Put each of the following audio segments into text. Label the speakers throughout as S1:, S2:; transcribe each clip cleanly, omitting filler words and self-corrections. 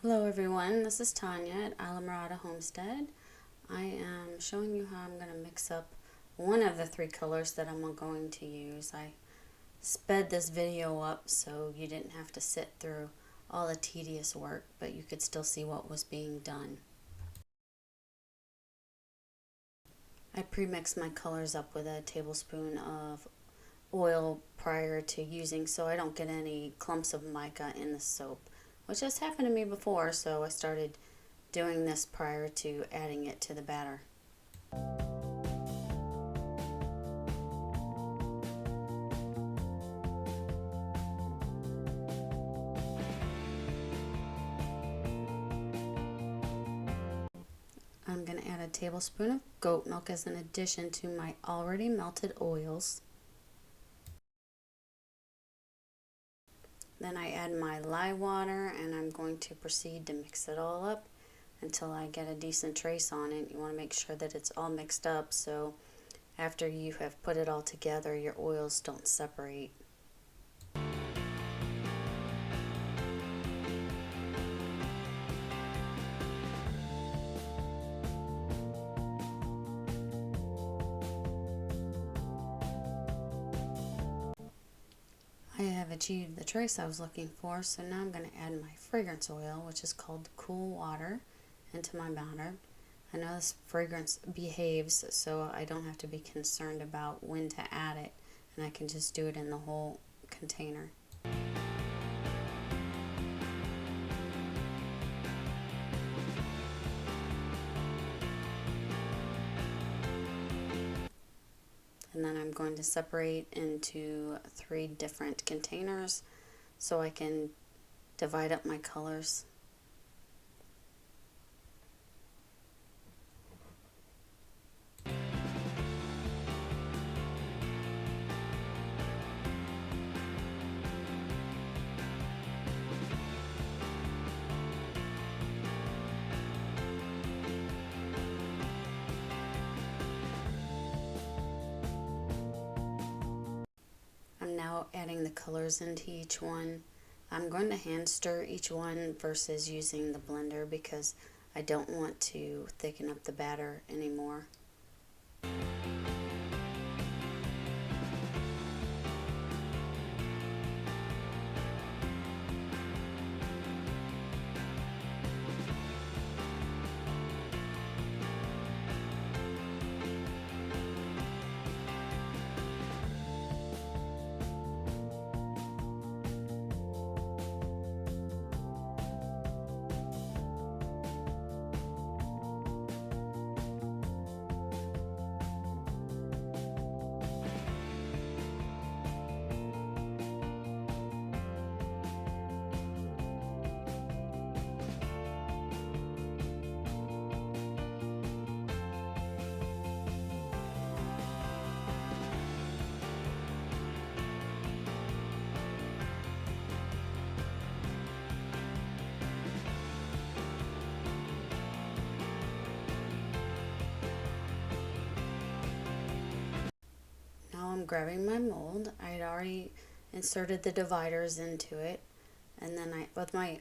S1: Hello everyone, this is Tanya at Alamorada Homestead. I am showing you how I'm going to mix up one of the three colors that I'm going to use. I sped this video up so you didn't have to sit through all the tedious work, but you could still see what was being done. I pre-mixed my colors up with a tablespoon of oil prior to using so I don't get any clumps of mica in the soap, which has happened to me before, so I started doing this prior to adding it to the batter. I'm going to add a tablespoon of goat milk as an addition to my already melted oils. Then I add my lye water and I'm going to proceed to mix it all up until I get a decent trace on it. You want to make sure that it's all mixed up so after you have put it all together your oils don't separate. I have achieved the trace I was looking for, so now I'm going to add my fragrance oil, which is called Cool Water, into my batter. I know this fragrance behaves, so I don't have to be concerned about when to add it, and I can just do it in the whole container. And then I'm going to separate into 3 different containers so I can divide up my colors. I'm now adding the colors into each one. I'm going to hand stir each one versus using the blender because I don't want to thicken up the batter anymore. I'm grabbing my mold. I had already inserted the dividers into it, and then with my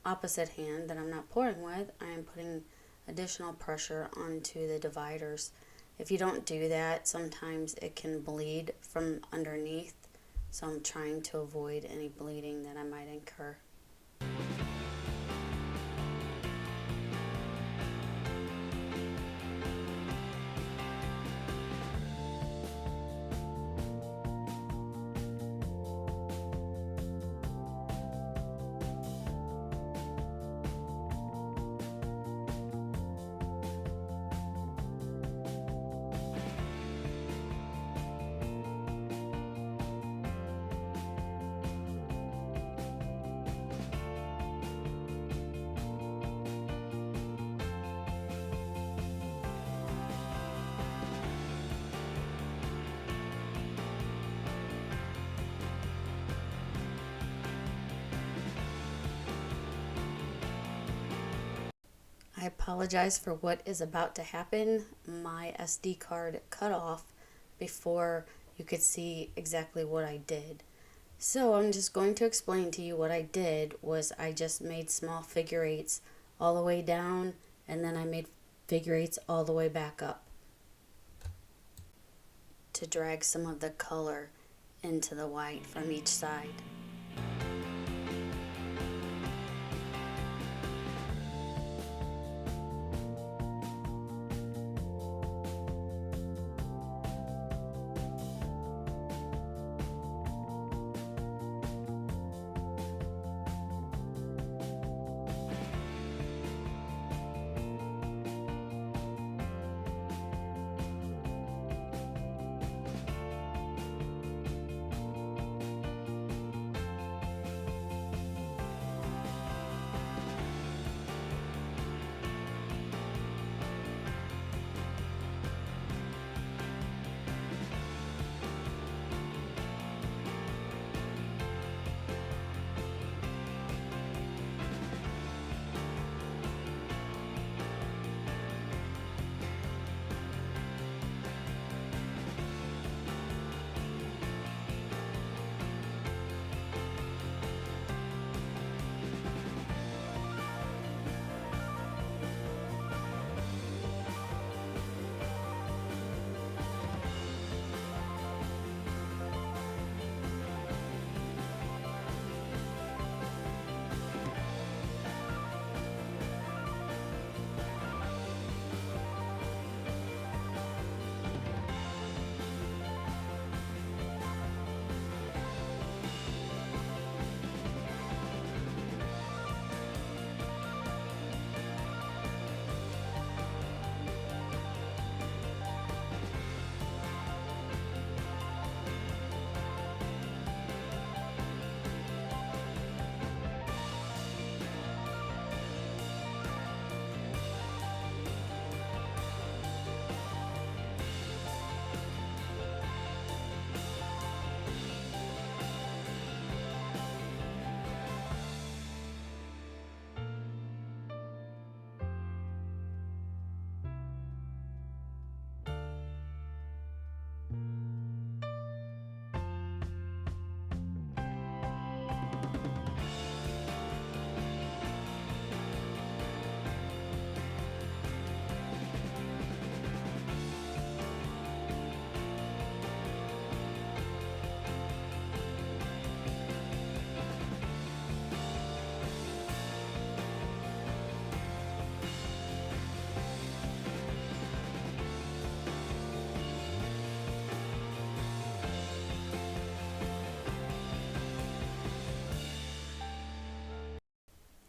S1: opposite hand that I'm not pouring with, I am putting additional pressure onto the dividers. If you don't do that, sometimes it can bleed from underneath, so I'm trying to avoid any bleeding that I might incur. I apologize for what is about to happen. My SD card cut off before you could see exactly what I did. So I'm just going to explain to you what I did was I just made small figure eights all the way down, and then I made figure eights all the way back up to drag some of the color into the white from each side.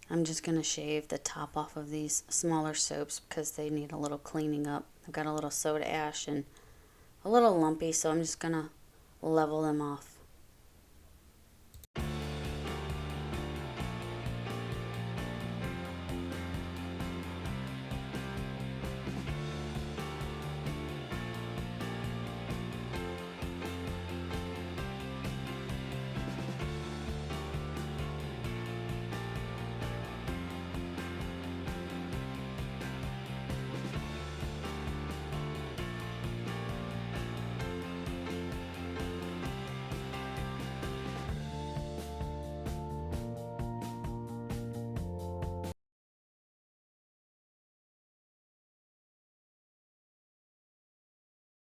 S1: I'm just going to shave the top off of these smaller soaps because they need a little cleaning up. I've got a little soda ash and a little lumpy, so I'm just going to level them off.